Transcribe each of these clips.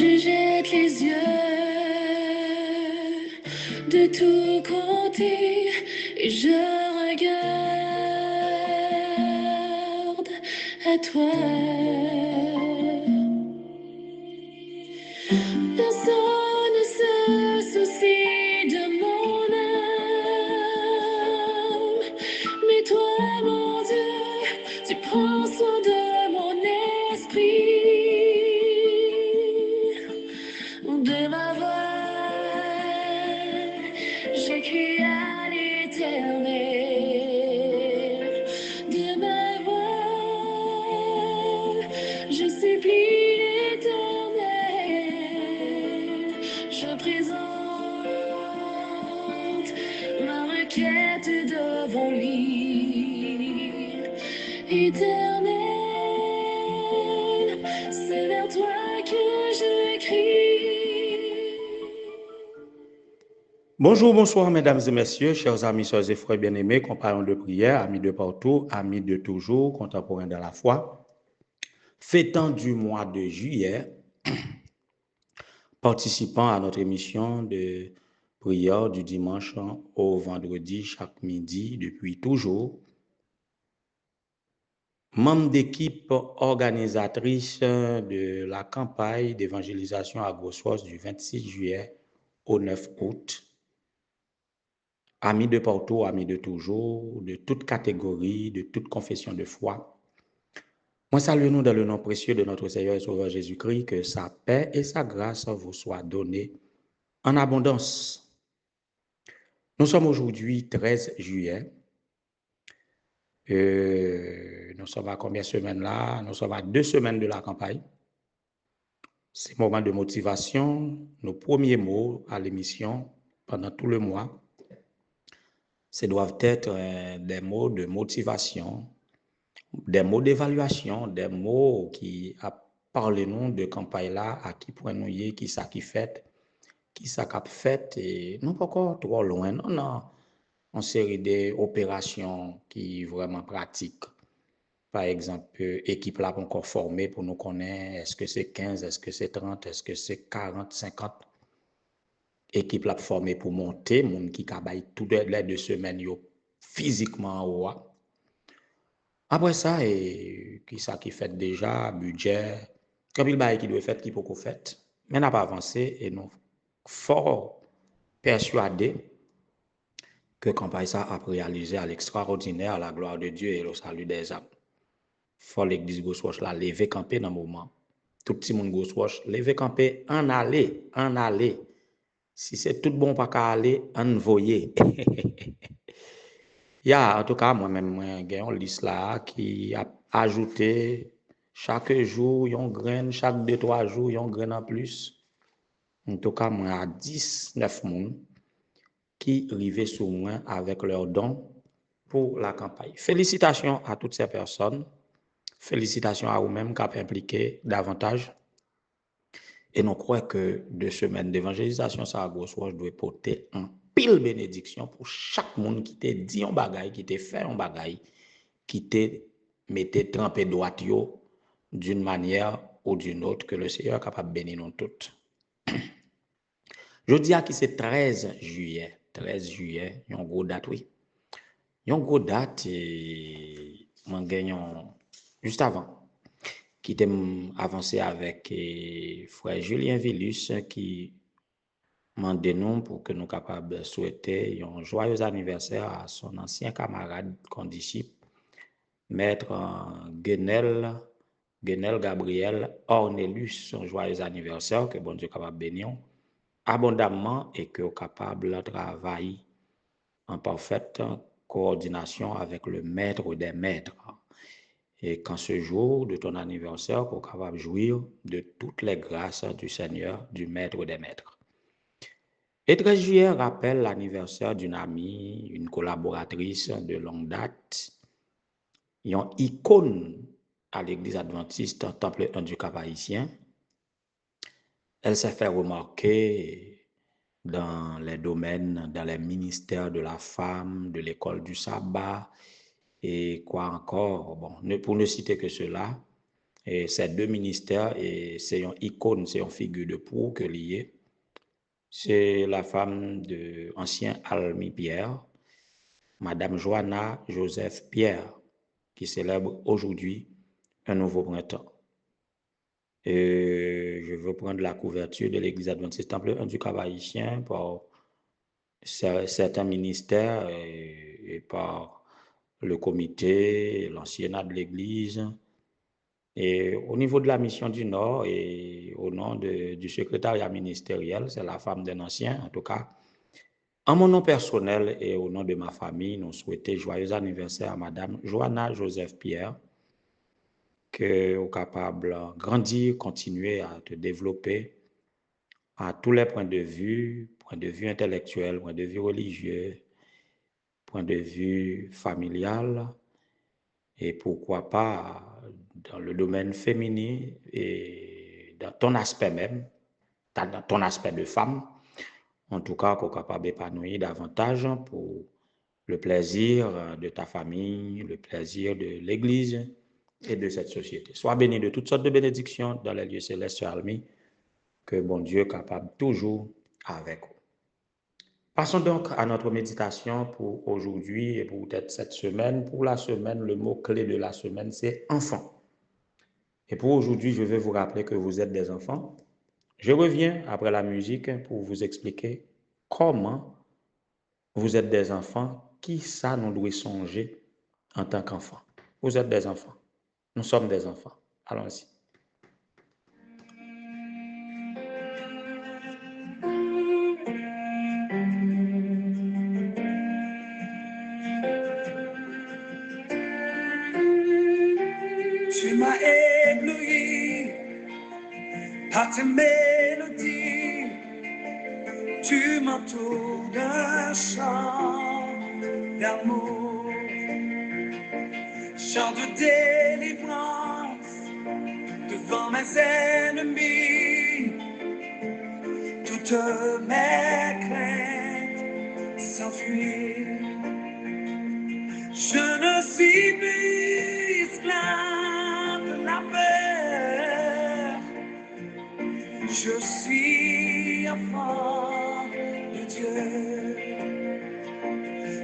Je jette les yeux de tous côtés et je regarde à toi. Personne ne se soucie de mon âme, mais toi, mon Dieu, tu prends soin de mon esprit, de ma voix. Je crie à l'Éternel, de ma voix. Je supplie l'Éternel, je présente ma requête devant lui. Éternel, c'est vers toi que je crie. Bonjour, bonsoir, mesdames et messieurs, chers amis, sœurs et frères bien-aimés, compagnons de prière, amis de partout, amis de toujours, contemporains de la foi. Fêtant du mois de juillet, participant à notre émission de prière du dimanche au vendredi chaque midi depuis toujours, membre d'équipe organisatrice de la campagne d'évangélisation à Grossos du 26 juillet au 9 août, amis de partout, amis de toujours, de toute catégorie, de toute confession de foi. Moi, salue-nous dans le nom précieux de notre Seigneur et Sauveur Jésus-Christ, que sa paix et sa grâce vous soient données en abondance. Nous sommes aujourd'hui 13 juillet. Nous sommes à combien de semaines là? Nous sommes à 2 semaines de la campagne. C'est moment de motivation. Nos premiers mots à l'émission pendant tout le mois, ce doivent être des mots de motivation, des mots d'évaluation, des mots qui parlent nous de campagne là, à qui point nous y est, qui ça qui fait, qui ça qui fait, et non pas encore trop loin, non, une série d'opérations qui vraiment pratiques. Par exemple, équipe là encore formée pour nous connaître, est-ce que c'est 15, est-ce que c'est 30, est-ce que c'est 40, 50. Équipe là formée pour monter, monde qui travaille toutes les 2 semaines yo, physiquement en haut. Après ça, et qui ça qui fait déjà, budget, comme il bail qui doit faire, qui peut qu'on fait. Mais n'a pas avancé et nous fort persuadés que campagne ça a réalisé à l'extraordinaire, à la gloire de Dieu et au salut des âmes. Faut l'église Goswash là, lever camper dans le moment. Tout petit monde Goswash, lever camper, en aller, en aller. Si c'est tout bon pas qu'à aller, envoyer. En tout cas, moi-même, j'ai une liste là qui a ajouté chaque jour, une graine, chaque 2-3 jours, une graine en plus. En tout cas, moi, à 19 personnes qui arrivaient sur moi avec leurs dons pour la campagne. Félicitations à toutes ces personnes. Félicitations à vous-même qui avez impliqué davantage. Et nous croyons que 2 semaines d'évangélisation, ça a doit porter un pile bénédiction pour chaque monde qui t'a dit un bagay, qui t'a fait un bagay, qui t'a mis trempé droit d'une manière ou d'une autre, que le Seigneur est capable de bénir nous toutes. Je dis à qui c'est 13 juillet. 13 juillet, il y a une grosse date, oui. Il y a une grosse date, et moi, gagnons juste avant, qui était avancé avec frère Julien Villus, qui m'a nous pour que nous capables de souhaiter un joyeux anniversaire à son ancien camarade, condisciple, maître Guenel Gabriel Ornelius, son joyeux anniversaire, que bon Dieu capable de bénir abondamment et que capable de travailler en parfaite coordination avec le maître des maîtres. Et qu'en ce jour de ton anniversaire, qu'on capable de jouir de toutes les grâces du Seigneur, du maître des maîtres. Et 13 juillet rappelle l'anniversaire d'une amie, une collaboratrice de longue date, une icône à l'église adventiste Temple 1 du Cap-Haïtien. Elle s'est fait remarquer dans les domaines, dans les ministères de la femme, de l'école du sabbat, et quoi encore, bon, pour ne citer que cela. Et ces deux ministères, et c'est une icône, c'est une figure de proue que lié. C'est la femme de ancien Almi Pierre, Madame Johanna Joseph Pierre, qui célèbre aujourd'hui un nouveau printemps. Et je veux prendre la couverture de l'Église adventiste Temple 1 du Cap-Haïtien par certains ministères et par le comité, l'anciennat de l'Église. Et au niveau de la mission du Nord et au nom du secrétariat ministériel, c'est la femme d'un ancien, en tout cas. En mon nom personnel et au nom de ma famille, nous souhaitons joyeux anniversaire à Madame Johanna Joseph Pierre, que vous capable de grandir, continuer à te développer à tous les points de vue intellectuel, point de vue religieux, point de vue familial, et pourquoi pas dans le domaine féminin et dans ton aspect même, dans ton aspect de femme, en tout cas, qu'on est capable d'épanouir davantage pour le plaisir de ta famille, le plaisir de l'Église et de cette société. Sois béni de toutes sortes de bénédictions dans les lieux célestes, Almi, que bon Dieu est capable toujours avec vous. Passons donc à notre méditation pour aujourd'hui et pour peut-être cette semaine. Pour la semaine, le mot-clé de la semaine, c'est enfant. Et pour aujourd'hui, je vais vous rappeler que vous êtes des enfants. Je reviens après la musique pour vous expliquer comment vous êtes des enfants, qui ça nous doit songer en tant qu'enfants. Vous êtes des enfants. Nous sommes des enfants. Allons-y. Tu m'as ébloui par tes mélodies, tu m'entoures d'un chant d'amour, chant de délivrance devant mes ennemis, toutes mes craintes s'enfuient. Je ne suis plus esclave de la peur, je suis enfant de Dieu.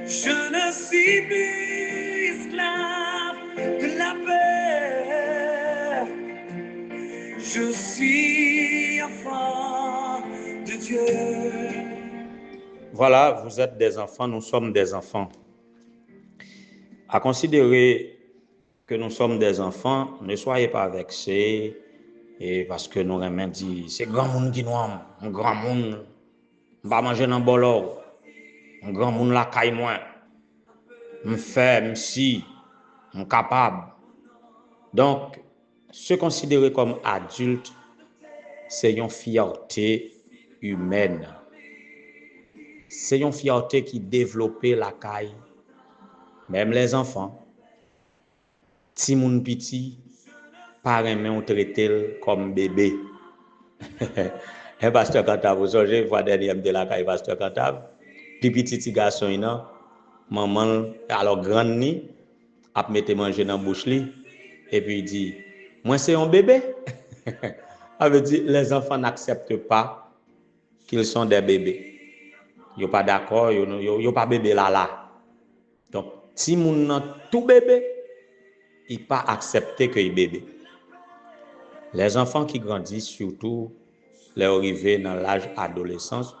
Je ne suis plus esclave de la peur, je suis enfant de Dieu. Voilà, vous êtes des enfants, nous sommes des enfants. À considérer que nous sommes des enfants, ne soyez pas vexés, et parce que nous aimons dire, c'est grand monde qui nous aime, un grand monde, on va manger dans le bolo, un grand monde la caille moins, on fait, on si, on capable. Donc, se considérer comme adulte, c'est une fierté humaine. C'est une fierté qui développe la caille, même les enfants. Si moun petit, parents on traité comme bébé. Un pasteur Cantab, vous savez, fois dernière de la caille pasteur Cantab, petit garçon non, maman alors grande ni a mettre manger dans bouche li et puis il dit moi c'est un bébé. Ça veut dire les enfants n'acceptent pas qu'ils sont des bébés. Ils pas d'accord, ils pas bébé là. Donc si moun tout bébé, il pas accepter que il bébé. Les enfants qui grandissent, surtout les arrivés dans l'âge adolescence,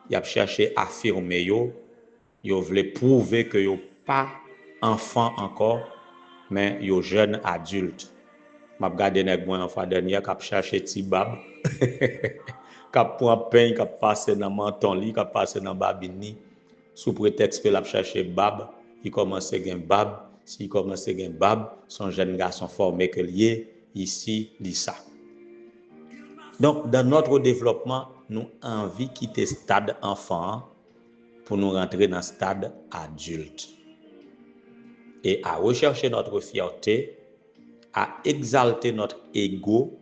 ils ont cherché à affirmer ils voulaient prouver que ils pas enfant encore, mais ils jeunes adultes. M'a regardé nèg moi en fois dernière qui a cherché petit bab, qui a prend pain, qui a passé dans menton li, qui a passé dans babini sous prétexte que l'a cherché bab, il commence à gain bab, s'il commence à gain bab, son jeune garçon formé que lié ici, li ça. Donc dans notre développement, nous envie quitter stade enfant pour nous rentrer dans stade adulte. Et à rechercher notre fierté, à exalter notre ego,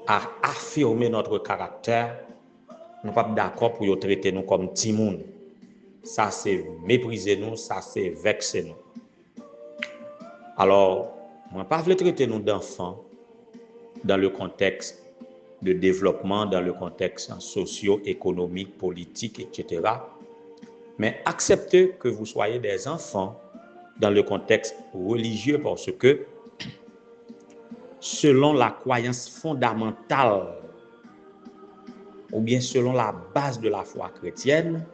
à affirmer notre caractère, nous ne sommes pas d'accord pour traiter nous comme petit monde. Ça, c'est mépriser nous, ça, c'est vexer nous. Alors, Moi, pas voulu traiter nous d'enfants dans le contexte de développement, dans le contexte socio-économique, politique, etc. Mais acceptez que vous soyez des enfants dans le contexte religieux parce que selon la croyance fondamentale ou bien selon la base de la foi chrétienne,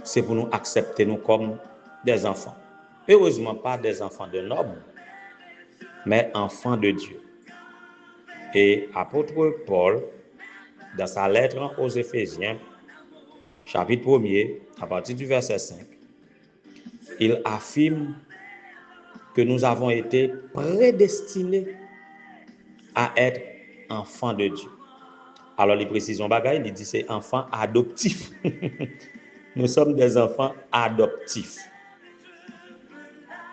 c'est pour nous accepter nous comme des enfants. Heureusement pas des enfants de nobles, mais enfants de Dieu. Et apôtre Paul, dans sa lettre aux Éphésiens, chapitre 1er, à partir du verset 5, il affirme que nous avons été prédestinés à être enfants de Dieu. Alors, les précisions bagaille, il dit c'est enfants adoptifs. Nous sommes des enfants adoptifs.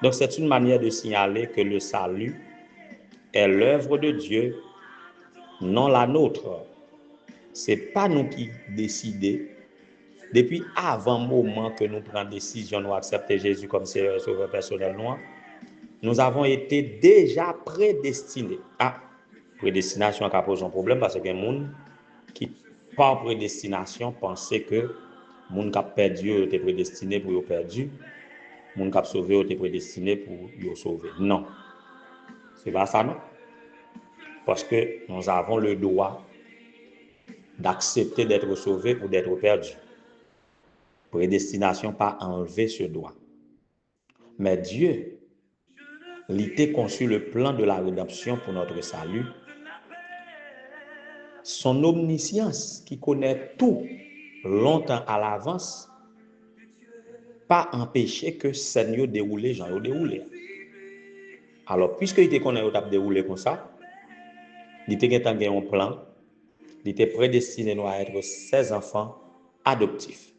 Donc, c'est une manière de signaler que le salut est l'œuvre de Dieu, non la nôtre. Ce n'est pas nous qui décidons. Depuis avant le moment que nous prenons décision de accepter Jésus comme sauveur personnel, nous avons été déjà prédestinés. Prédestination qui pose un problème parce qu'il y a des gens qui, par prédestination, pensaient que les gens qui ont perdu étaient prédestinés pour les perdu, les gens qui ont sauvé étaient prédestinés pour les sauver. Non, ce n'est pas ça, non. Parce que nous avons le droit d'accepter d'être sauvés ou d'être perdus. Prédestination pas enlever ce droit. Mais Dieu, il était conçu le plan de la rédemption pour notre salut. Son omniscience qui connaît tout longtemps à l'avance, pas empêcher que Seigneur déroule, Jean déroulé. Alors, puisqu'il était connaît au déroulé comme ça, il était un plan, il était prédestiné à être ses enfants adoptifs,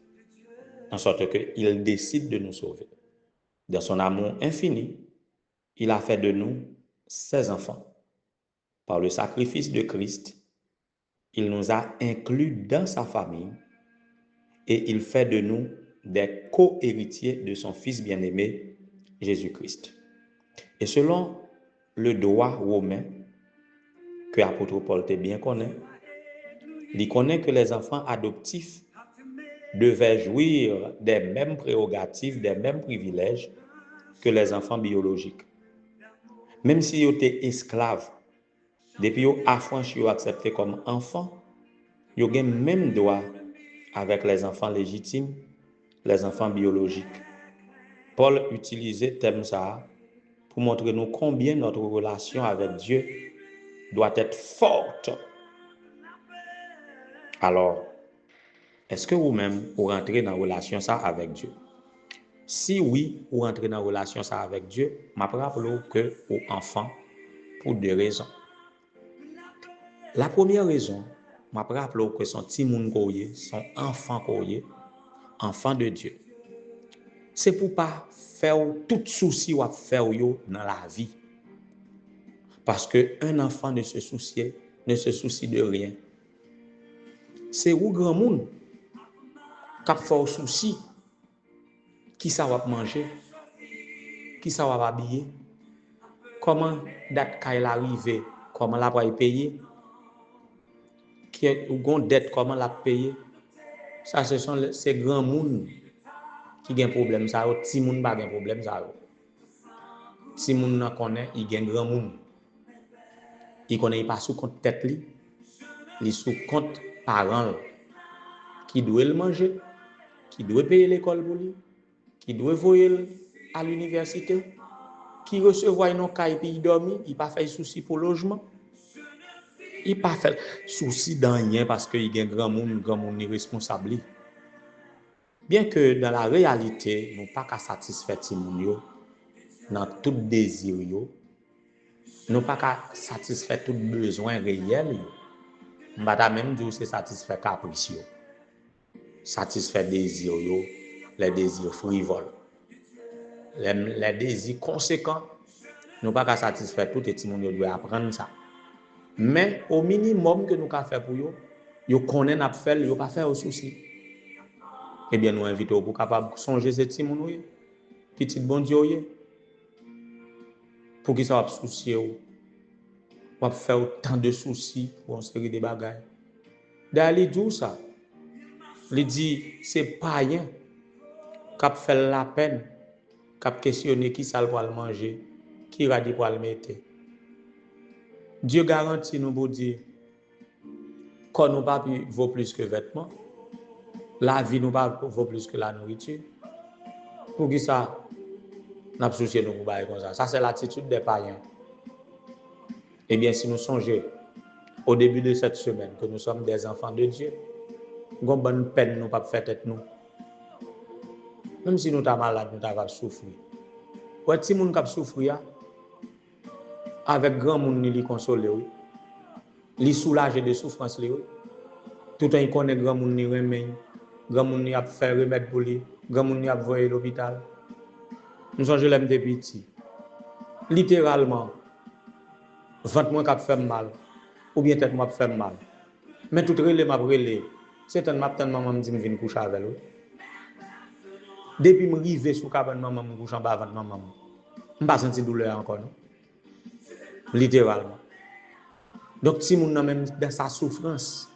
en sorte qu'il décide de nous sauver. Dans son amour infini, il a fait de nous ses enfants. Par le sacrifice de Christ, il nous a inclus dans sa famille et il fait de nous des co-héritiers de son Fils bien-aimé, Jésus-Christ. Et selon le droit romain, que l'apôtre Paul bien connaît, il connaît que les enfants adoptifs devaient jouir des mêmes prérogatives, des mêmes privilèges que les enfants biologiques. Même s'ils étaient esclaves, depuis qu'ils ont affranchi ou accepté comme enfants, ils ont le même droit avec les enfants légitimes, les enfants biologiques. Paul utilisait thème ça pour montrer nous combien notre relation avec Dieu doit être forte. Alors, est-ce que vous-même, vous rentrez dans la relation ça avec Dieu? Si oui, vous rentrez dans la relation ça avec Dieu, je me rappelle que vous enfant pour deux raisons. La première raison, je me rappelle que son petit monde, son enfant de Dieu, c'est pour pas faire tout souci ou faire dans la vie. Parce qu'un enfant ne se soucie de rien. C'est où grand monde qui fait souci, qui ça va manger, qui ça va habiller, comment date qu'elle arrive, comment la va payer, qui est ou gon dette comment la payer. Ça ce sont ces grands monde qui ont problème ça, petit monde pas un problème ça. Petit monde n'a connaît, il gagne grand monde. Il connaît pas sous compte tête li, il sous compte parents qui doit le manger, qui doit payer l'école pour lui, qui doit voyer à l'université, qui recevoir une caille puis il dormit, il pas fait souci pour logement. Il pas fait souci dans rien parce qu'il y a un grand monde irresponsable. Bien que dans la réalité, nous pas qu'à satisfaire tout le monde dans tout désir yo, nous pas qu'à satisfaire tout besoin réel. On va même dire c'est satisfaire caprice yo. Satisfaire désir yo, les désirs frivoles. Les désirs conséquents, nous pas qu'à satisfaire tout et tout le monde doit apprendre ça. Mais au minimum que nous avons fait pour eux, ils connaissent n'a faire, ils pas faire au souci. Eh bien nous invitons pour capable songer ces petits monde, petit bon Dieu. Pour qui ça va soucier ou? On va faire autant de soucis pour une série de bagages. D'ailleurs, il dit ça. Il dit, c'est païen qui fait la peine, qui questionner qui ça va le manger, qui va dire pour le mettre. Dieu garantit nous pour dire, qu'on nous pas vaut plus que vêtements, la vie nous pas vaut plus que la nourriture. Pour qui ça, n'a pas soucié nous pour bailler comme ça. Ça, c'est l'attitude des païens. Eh bien, si nous songeons au début de cette semaine que nous sommes des enfants de Dieu, nous avons bonne peine nous pas faire tête nous. Même si nous sommes malades, nous avons souffrir. Ouais, si nous avons souffrir, avec grand monde li consoler, li soulager de souffrance li. Tout un connaît grand monde ni remet, grand monde ni a fait remède pour lui, grand monde ni a voyer l'hôpital. Nous songeons l'aime depuis petit. Littéralement, ventre moi qui fait mal ou bien tête moi fait mal. Mais tout relé m'a relé. C'est un matin maman me dit me venir coucher avec lui. Depuis me river sous cabane maman me couche en bas avant maman. Me pas senti douleur encore non. Littéralement. Donc si mon même dans sa souffrance,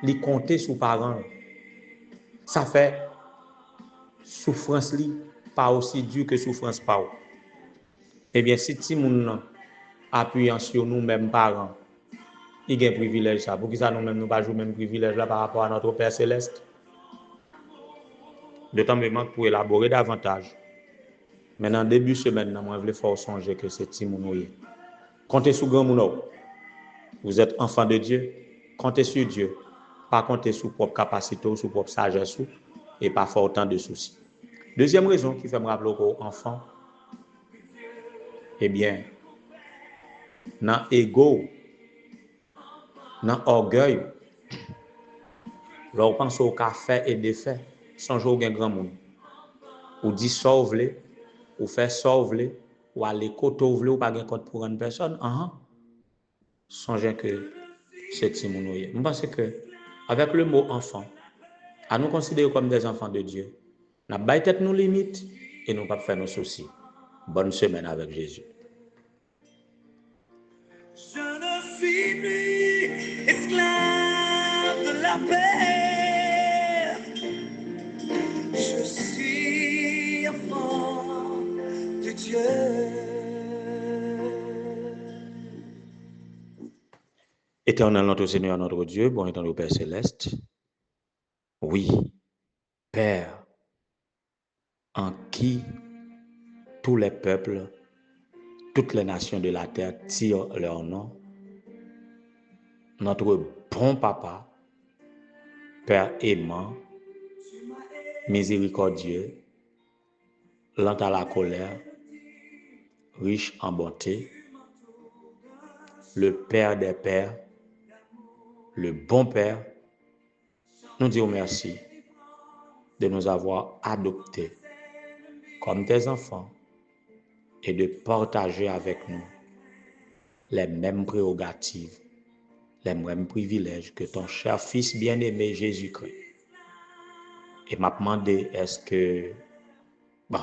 li compter sur parents. Ça fait souffrance li pas aussi dur que souffrance pa ou. Eh bien si ti moun appuyant sur nous mêmes parents, il y a un privilège ça. Pour qui ça nous mêmes nous pas jouer même privilège là par rapport à notre Père céleste. De temps me manque pour élaborer davantage. Maintenant début semaine, moi je voulais faire songer que c'est ti moun ouye. Comptez sur grand moun. Vous êtes enfant de Dieu, comptez sur Dieu. Pas compter sur propre capacité ou sur propre sagesse et pas faire autant de soucis. Deuxième raison qui fait me rappeler aux enfants, eh bien, dans l'ego, dans l'orgueil, lorsqu'on pense au café et des faits, sans jouer au grand monde. Ou dit sauve-les, ou faire sauve-les, ou aller côté ou pas de compte pour une personne, songez que c'est Timonoye. Je pense que, avec le mot enfant, à nous considérer comme des enfants de Dieu, nous n'avons pas tête nos limites et nous ne pas faire nos soucis. Bonne semaine avec Jésus. Je ne suis plus esclave de la paix. Je suis enfant de Dieu. Éternel notre Seigneur, notre Dieu, bon étant le Père céleste, oui, Père, en qui tous les peuples, toutes les nations de la terre tirent leur nom, notre bon Papa, Père aimant, miséricordieux, lent à la colère, riche en bonté, le Père des pères, le bon Père, nous disons merci de nous avoir adoptés comme tes enfants et de partager avec nous les mêmes prérogatives, les mêmes privilèges que ton cher Fils bien-aimé Jésus-Christ. Et m'a demandé, est-ce que, bon,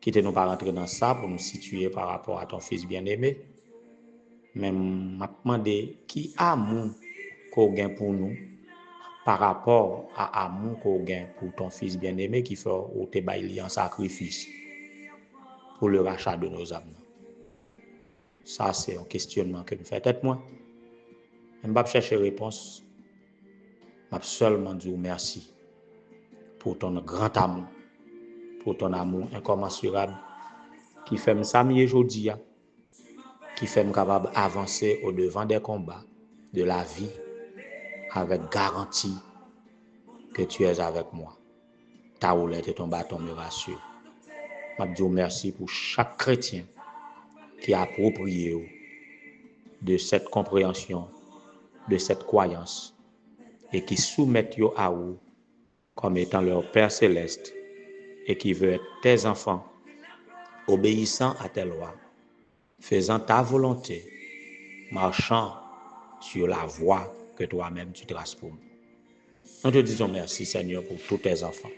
quittez-nous pas rentrer dans ça pour nous situer par rapport à ton Fils bien-aimé, mais m'a demandé qui amour qu'on gagne pour nous par rapport à amour qu'on gagne pour ton Fils bien-aimé qui fait ou te bailler en sacrifice pour le rachat de nos âmes. Ça, c'est un questionnement que me fait tête moi. Je ne vais pas chercher réponse. Je vais seulement dire merci pour ton grand amour, pour ton amour incommensurable qui fait me s'amuser aujourd'hui, qui fait me capable d'avancer au-devant des combats de la vie avec garantie que tu es avec moi. Ta roulette et ton bâton me rassurent. Je dis merci pour chaque chrétien qui a approprié de cette compréhension, de cette croyance et qui soumettent à vous comme étant leur Père céleste et qui veut être tes enfants, obéissant à tes lois, faisant ta volonté, marchant sur la voie que toi-même tu traces pour nous. Nous te disons merci Seigneur pour tous tes enfants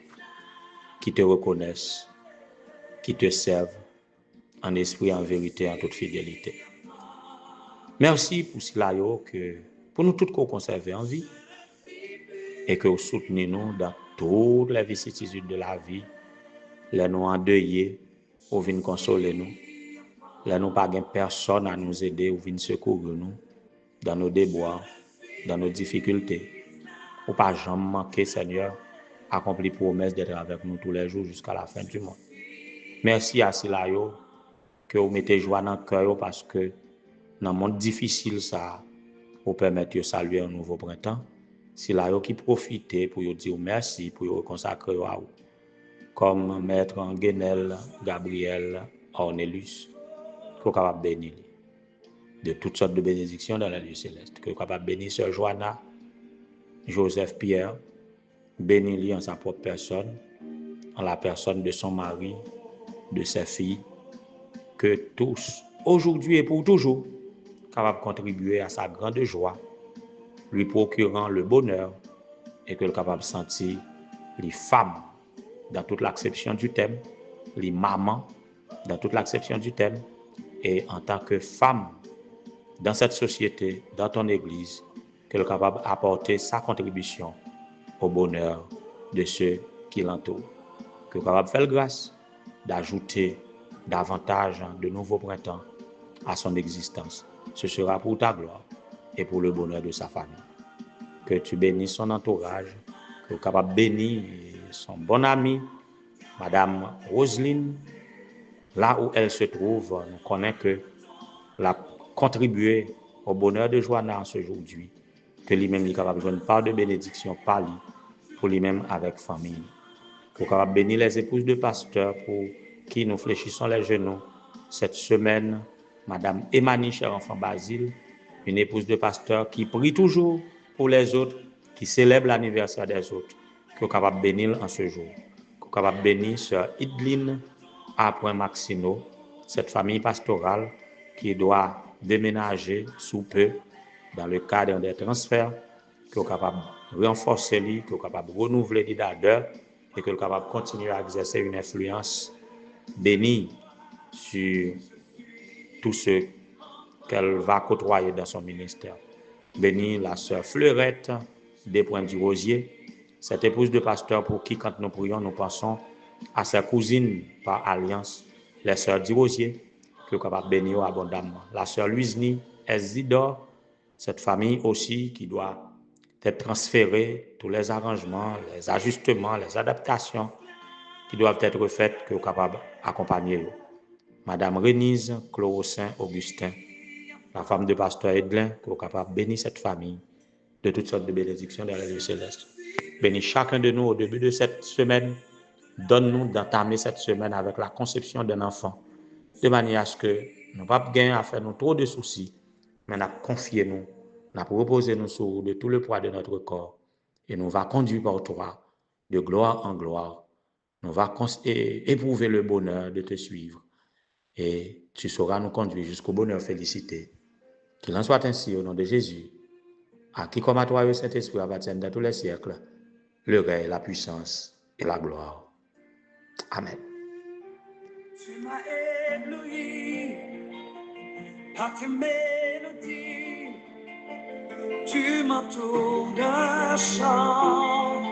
qui te reconnaissent, qui te servent en esprit, en vérité, en toute fidélité. Merci pour cela, que pour nous tous qu'on conserve en vie et que vous soutenez nous dans toutes les vicissitudes de la vie, les nous endeuillés, vous venez consoler nous, les nous pas personne à nous aider, vous venez secourir nous dans nos déboires, dans nos difficultés. Ou pas jamais manquer, Seigneur, accomplir promesse d'être avec nous tous les jours jusqu'à la fin du monde. Merci à cela, que vous mettez joie dans le cœur parce que dans le monde difficile, ça vous permet de saluer un nouveau printemps. C'est là qui profite pour dire merci, pour vous consacrer à vous. Comme maître Guenel, Gabriel, Ornelius, que vous capable de bénir de toutes sortes de bénédictions dans la lieu céleste. Que vous capable de bénir Sœur Joanna, Joseph Pierre, bénir en sa propre personne, en la personne de son mari, de ses filles, que tous, aujourd'hui et pour toujours, capables de contribuer à sa grande joie, lui procurant le bonheur et que le capable de sentir les femmes dans toute l'acception du thème, les mamans dans toute l'acception du thème, et en tant que femme dans cette société, dans ton église, que le capable d'apporter sa contribution au bonheur de ceux qui l'entourent. Que le capable faire grâce d'ajouter davantage de nouveaux printemps à son existence. Ce sera pour ta gloire et pour le bonheur de sa famille. Que tu bénisses son entourage, que tu es capable de bénir son bon ami, Madame Roselyne, là où elle se trouve. Nous connaissons que la contribuer au bonheur de Joanna en ce aujourd'hui, que lui-même est capable de jouer une part de bénédiction par lui, pour lui-même avec famille. Que tu es capable de bénir les épouses de pasteurs pour qui nous fléchissons les genoux cette semaine, Madame Emmanuel, cher enfant Basile, une épouse de pasteur qui prie toujours pour les autres, qui célèbre l'anniversaire des autres, qui est capable de bénir en ce jour. Qui est capable de bénir Sœur Idline à Point Maxino, cette famille pastorale qui doit déménager sous peu dans le cadre des transferts, qui est capable de renforcer lui, qui est capable de renouveler les d'ardeur et qui est capable de continuer à exercer une influence bénie sur tous ceux qu'elle va côtoyer dans son ministère. Bénis la sœur Fleurette des Points du Rosier, cette épouse de pasteur pour qui, quand nous prions, nous pensons à sa cousine par alliance, les sœurs du Rosier, qui est capable de bénir abondamment. La sœur Luisny Isidore, cette famille aussi qui doit être transférée, tous les arrangements, les ajustements, les adaptations qui doivent être faites, qui est capable d'accompagner. Madame Renise Chlorocin Augustin, la femme de pasteur Edlin, qui est capable de bénir cette famille de toutes sortes de bénédictions dans la vie céleste. Bénis chacun de nous au début de cette semaine. Donne-nous d'entamer cette semaine avec la conception d'un enfant, de manière à ce que nous ne pas gagner à faire nous trop de soucis, mais nous confier nous, nous reposer nous sur de tout le poids de notre corps, et nous va conduire par toi de gloire en gloire. Nous va éprouver le bonheur de te suivre, et tu sauras nous conduire jusqu'au bonheur félicité. Qu'il en soit ainsi au nom de Jésus, à qui comme à toi le Saint-Esprit appartiennent dans tous les siècles, le règne, la puissance et la gloire. Amen. Tu m'as ébloui par tes mélodies, tu m'entoures d'un chant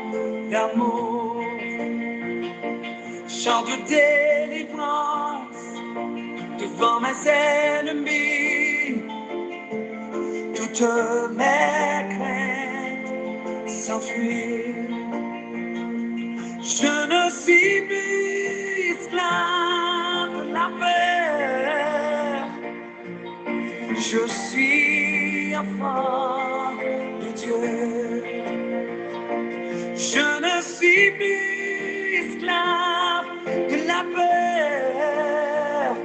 d'amour, chant de délivrance devant mes ennemis. Toutes mes craintes s'enfuient. Je ne suis plus esclave de la peur. Je suis enfant de Dieu. Je ne suis plus esclave de la peur.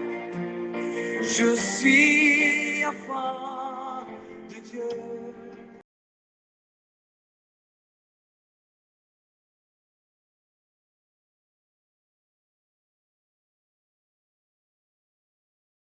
Je suis